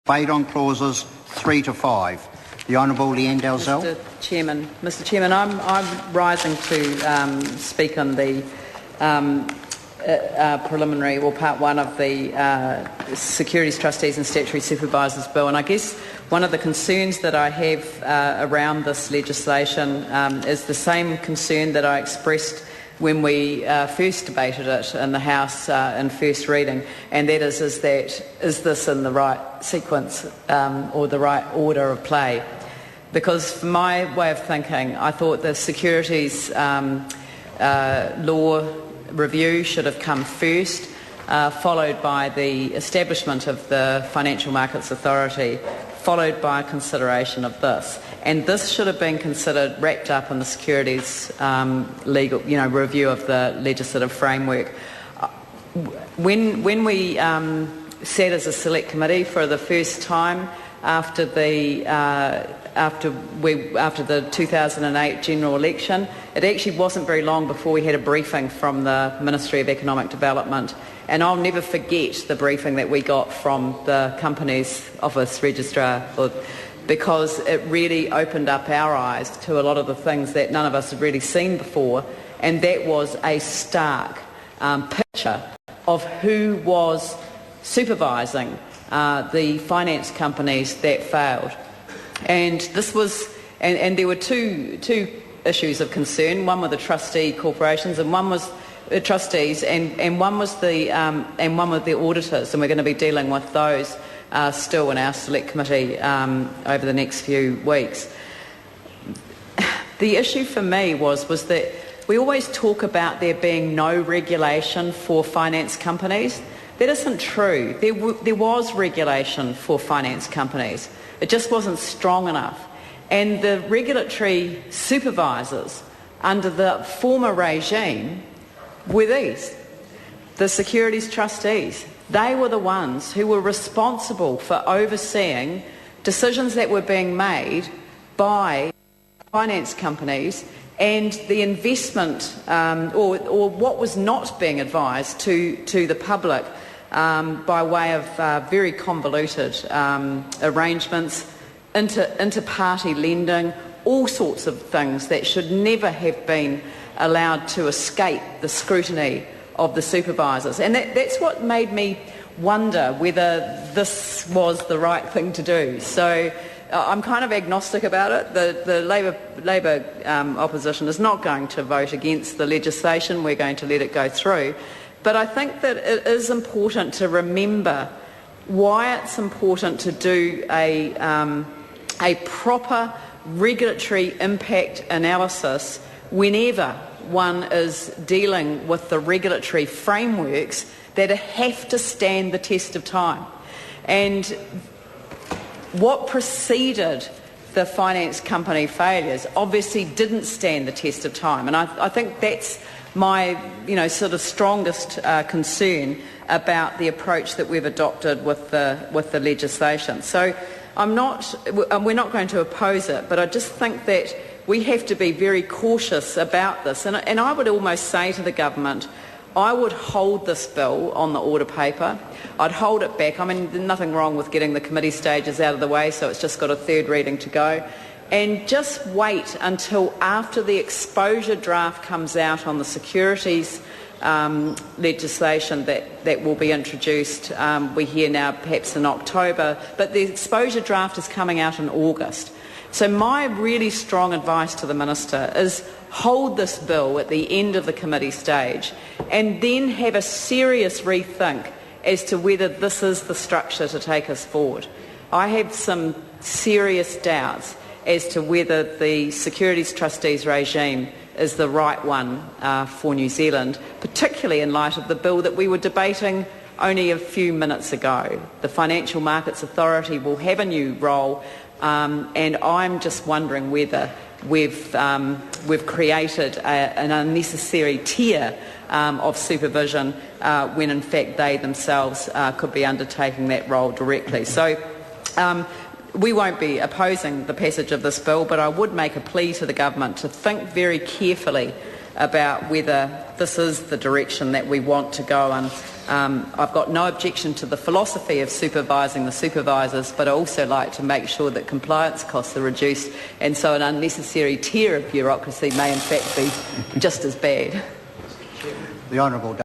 Debate on clauses 3 to 5. The Honourable Leanne Dalzell. Mr Chairman, I'm rising to speak on the preliminary, or part one of the Securities, Trustees and Statutory Supervisors Bill. And I guess one of the concerns that I have around this legislation is the same concern that I expressed when we first debated it in the House in first reading, and that is this in the right sequence or the right order of play? Because from my way of thinking, I thought the securities law review should have come first, followed by the establishment of the Financial Markets Authority, followed by consideration of this. And this should have been considered wrapped up in the securities legal, review of the legislative framework. When we sat as a select committee for the first time after the 2008 general election, it actually wasn't very long before we had a briefing from the Ministry of Economic Development. And I'll never forget the briefing that we got from the Companies Office Registrar, because it really opened up our eyes to a lot of the things that none of us had really seen before, and that was a stark picture of who was supervising the finance companies that failed. And this was, and there were two issues of concern. One were the trustee corporations, and one was trustees, and one was the auditors, and we're going to be dealing with those still in our select committee over the next few weeks. The issue for me was that we always talk about there being no regulation for finance companies. That isn't true. There was regulation for finance companies. It just wasn't strong enough. And the regulatory supervisors under the former regime were these, the securities trustees. They were the ones who were responsible for overseeing decisions that were being made by finance companies and the investment or what was not being advised to the public by way of very convoluted arrangements, inter-party lending, all sorts of things that should never have been allowed to escape the scrutiny of the supervisors. And that's what made me wonder whether this was the right thing to do. So I'm kind of agnostic about it. The Labour opposition is not going to vote against the legislation. We're going to let it go through. But I think that it is important to remember why it's important to do a proper regulatory impact analysis whenever one is dealing with the regulatory frameworks that have to stand the test of time. And what preceded the finance company failures obviously didn't stand the test of time. And I think that's my sort of strongest concern about the approach that we've adopted with the legislation. So we're not going to oppose it, but I just think that we have to be very cautious about this. And I would almost say to the government, I would hold this bill on the order paper. I'd hold it back. I mean, there's nothing wrong with getting the committee stages out of the way, so it's just got a third reading to go. And just wait until after the exposure draft comes out on the securities legislation that will be introduced. We hear now perhaps in October, but the exposure draft is coming out in August. So my really strong advice to the Minister is hold this bill at the end of the committee stage and then have a serious rethink as to whether this is the structure to take us forward. I have some serious doubts as to whether the securities trustees regime is the right one for New Zealand, particularly in light of the bill that we were debating only a few minutes ago. The Financial Markets Authority will have a new role, and I'm just wondering whether we've created an unnecessary tier of supervision when in fact they themselves could be undertaking that role directly. So we won't be opposing the passage of this bill, but I would make a plea to the government to think very carefully about whether this is the direction that we want to go. And I've got no objection to the philosophy of supervising the supervisors, but I also like to make sure that compliance costs are reduced, and so an unnecessary tier of bureaucracy may in fact be just as bad. The Honourable